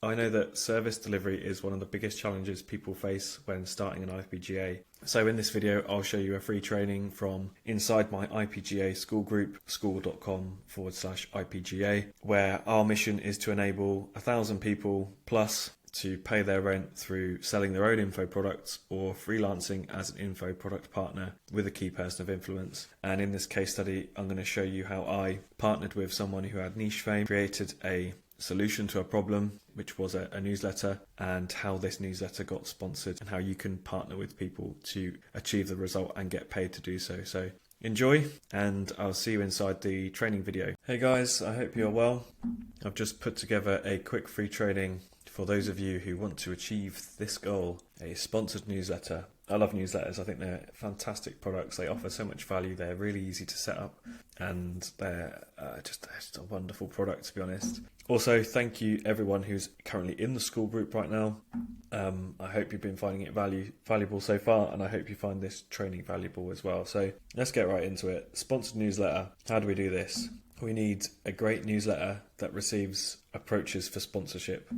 I know that service delivery is one of the biggest challenges people face when starting an IPGA. So in this video, I'll show you a free training from inside my IPGA school group, school.com/IPGA, where our mission is to enable 1,000 people plus to pay their rent through selling their own info products or freelancing as an info product partner with a key person of influence. And in this case study, I'm going to show you how I partnered with someone who had niche fame, created a solution to a problem, which was a newsletter, and how this newsletter got sponsored and how you can partner with people to achieve the result and get paid to do so. So enjoy, and I'll see you inside the training video. Hey guys, I hope you're well. I've just put together a quick free training for those of you who want to achieve this goal, a sponsored newsletter. I love newsletters. I think they're fantastic products. They offer so much value. They're really easy to set up, and they're just a wonderful product, to be honest. Also, thank you everyone who's currently in the school group right now. I hope you've been finding it valuable so far, and I hope you find this training valuable as well. So let's get right into it. Sponsored newsletter. How do we do this? We need a great newsletter that receives approaches for sponsorship.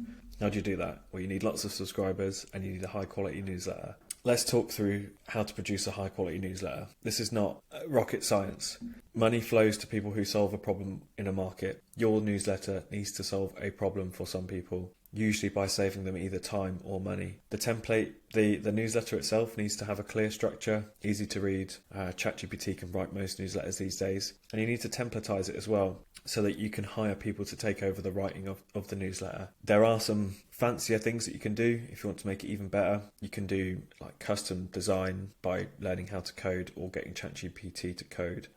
How do you do that? Well, you need lots of subscribers and you need a high quality newsletter. Let's talk through how to produce a high quality newsletter. This is not rocket science. Money flows to people who solve a problem in a market. Your newsletter needs to solve a problem for some people, usually by saving them either time or money. The template, the newsletter itself needs to have a clear structure, easy to read. ChatGPT can write most newsletters these days. And you need to templatize it as well, so that you can hire people to take over the writing of the newsletter. There are some fancier things that you can do if you want to make it even better. You can do like custom design by learning how to code or getting ChatGPT to code.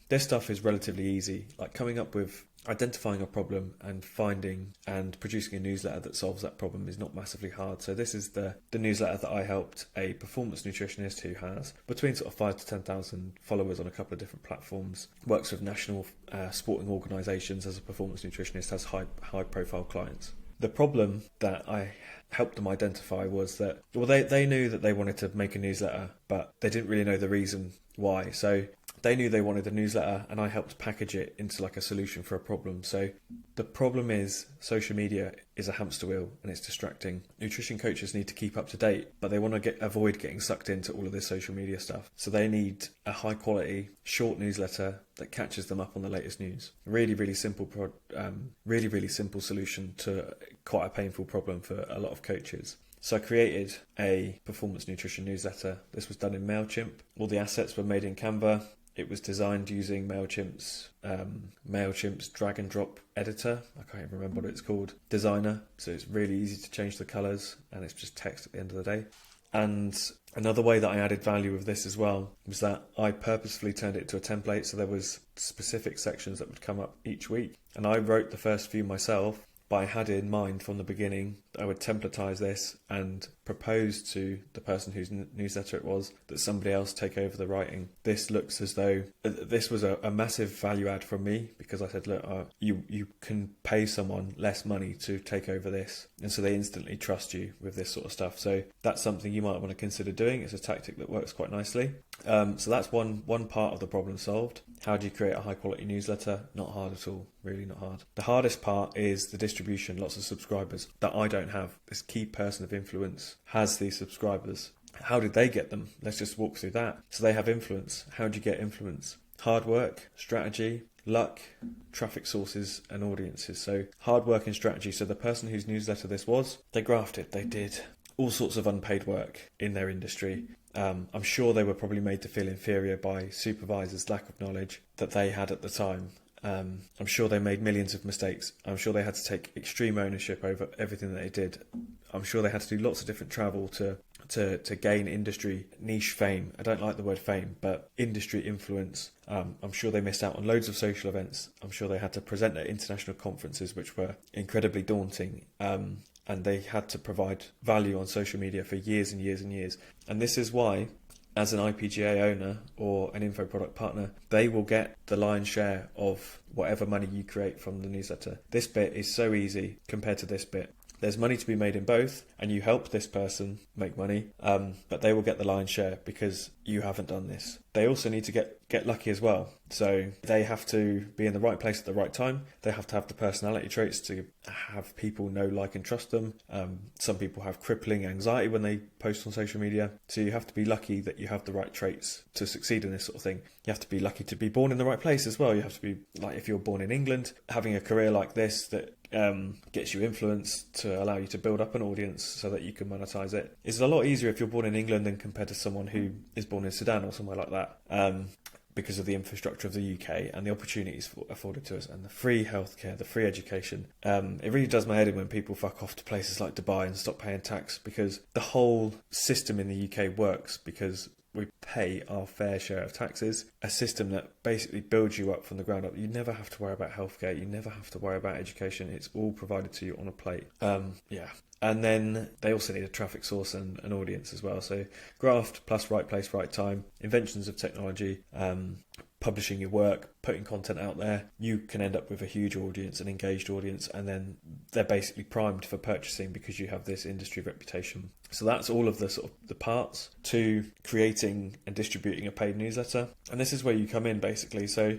This stuff is relatively easy, like coming up with identifying a problem and finding and producing a newsletter that solves that problem is not massively hard. So this is the newsletter that I helped a performance nutritionist who has between sort of 5,000 to 10,000 followers on a couple of different platforms, works with national sporting organisations as a performance nutritionist, has high profile clients. The problem that I helped them identify was that, well, they knew that they wanted to make a newsletter, but they didn't really know the reason why. So they knew they wanted a newsletter, and I helped package it into like a solution for a problem. So the problem is social media is a hamster wheel and it's distracting. Nutrition coaches need to keep up to date, but they want to avoid getting sucked into all of this social media stuff. So they need a high quality, short newsletter that catches them up on the latest news. Really simple solution to quite a painful problem for a lot of coaches. So I created a performance nutrition newsletter. This was done in MailChimp. All the assets were made in Canva. It was designed using MailChimp's drag and drop editor. I can't even remember what it's called. Designer. So it's really easy to change the colors, and it's just text at the end of the day. And another way that I added value with this as well was that I purposefully turned it to a template. So there was specific sections that would come up each week, and I wrote the first few myself. But I had in mind from the beginning I would templatize this and propose to the person whose newsletter it was that somebody else take over the writing. This looks as though this was a massive value add from me, because I said, look, you can pay someone less money to take over this, and so they instantly trust you with this sort of stuff. So that's something you might want to consider doing. It's a tactic that works quite nicely. So that's one part of the problem solved. How do you create a high quality newsletter? Not hard at all, really not hard. The hardest part is the distribution, lots of subscribers that I don't have. This key person of influence has these subscribers. How did they get them? Let's just walk through that. So they have influence. How do you get influence? Hard work, strategy, luck, traffic sources and audiences. So hard work and strategy. So the person whose newsletter this was, they grafted, they did all sorts of unpaid work in their industry. I'm sure they were probably made to feel inferior by supervisors' lack of knowledge that they had at the time. I'm sure they made millions of mistakes. I'm sure they had to take extreme ownership over everything that they did. I'm sure they had to do lots of different travel to gain industry niche fame. I don't like the word fame, but industry influence. I'm sure they missed out on loads of social events. I'm sure they had to present at international conferences, which were incredibly daunting. And they had to provide value on social media for years and years and years. And this is why, as an IPGA owner or an info product partner, they will get the lion's share of whatever money you create from the newsletter. This bit is so easy compared to this bit. There's money to be made in both, and you help this person make money, but they will get the lion's share because you haven't done this. They also need to get lucky as well. So they have to be in the right place at the right time. They have to have the personality traits to have people know, like, and trust them. Some people have crippling anxiety when they post on social media. So you have to be lucky that you have the right traits to succeed in this sort of thing. You have to be lucky to be born in the right place as well. You have to be, like, if you're born in England, having a career like this that gets you influence to allow you to build up an audience so that you can monetize it. It's a lot easier if you're born in England than compared to someone who is born in Sudan or somewhere like that, because of the infrastructure of the UK and the opportunities afforded to us and the free healthcare, the free education. It really does my head in when people fuck off to places like Dubai and stop paying tax, because the whole system in the UK works because we pay our fair share of taxes, a system that basically builds you up from the ground up. You never have to worry about healthcare, you never have to worry about education, it's all provided to you on a plate. And then they also need a traffic source and an audience as well. So graft plus right place, right time, inventions of technology, publishing your work, putting content out there, you can end up with a huge audience, an engaged audience, and then they're basically primed for purchasing because you have this industry reputation. So that's all of the sort of the parts to creating and distributing a paid newsletter. And this is where you come in, basically. So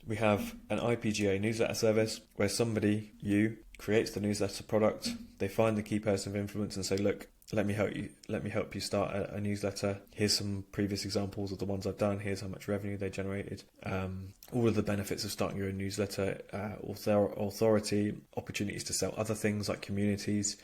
we have an IPGA newsletter service where somebody, you, creates the newsletter product. They find the key person of influence and say, look, let me help you start a newsletter. Here's some previous examples of the ones I've done. Here's how much revenue they generated. All of the benefits of starting your own newsletter, authority, opportunities to sell other things like communities,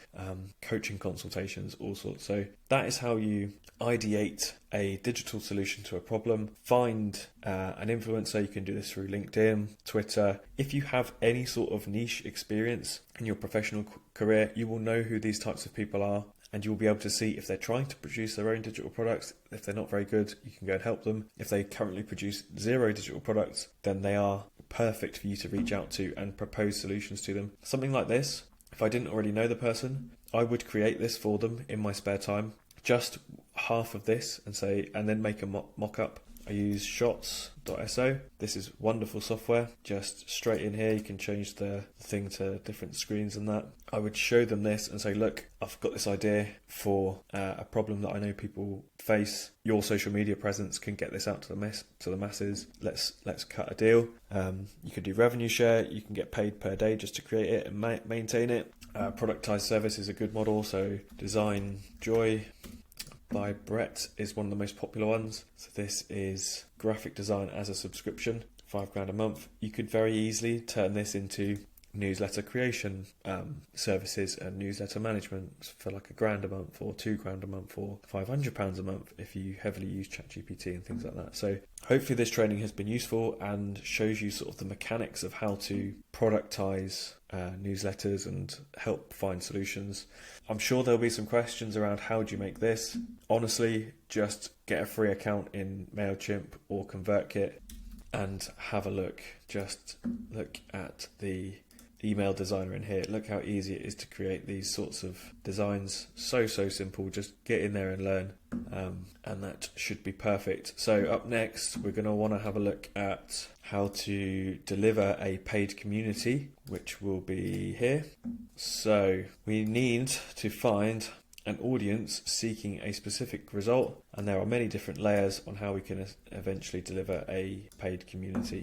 coaching consultations, all sorts. So that is how you ideate a digital solution to a problem. Find an influencer. You can do this through LinkedIn, Twitter. If you have any sort of niche experience in your professional career, you will know who these types of people are, and you'll be able to see if they're trying to produce their own digital products. If they're not very good, you can go and help them. If they currently produce zero digital products, then they are perfect for you to reach out to and propose solutions to them. Something like this, if I didn't already know the person, I would create this for them in my spare time, just half of this, and then make a mock-up. I use shots.so. This is wonderful software. Just straight in here, you can change the thing to different screens and that. I would show them this and say, look, I've got this idea for a problem that I know people face. Your social media presence can get this out to the masses. Let's cut a deal. You can do revenue share. You can get paid per day just to create it and maintain it. Productized service is a good model. So Design Joy by Brett is one of the most popular ones. So this is graphic design as a subscription, £5 a month. You could very easily turn this into newsletter creation services and newsletter management for like £1,000 a month or £2,000 a month or £500 a month if you heavily use ChatGPT and things like that. So hopefully this training has been useful and shows you sort of the mechanics of how to productize newsletters and help find solutions. I'm sure there'll be some questions around how do you make this. Honestly, just get a free account in MailChimp or ConvertKit and have a look. Just look at the email designer in here. Look how easy it is to create these sorts of designs. So simple. Just get in there and learn, and that should be perfect. So up next, we're going to want to have a look at how to deliver a paid community, which will be here. So we need to find an audience seeking a specific result, and there are many different layers on how we can eventually deliver a paid community.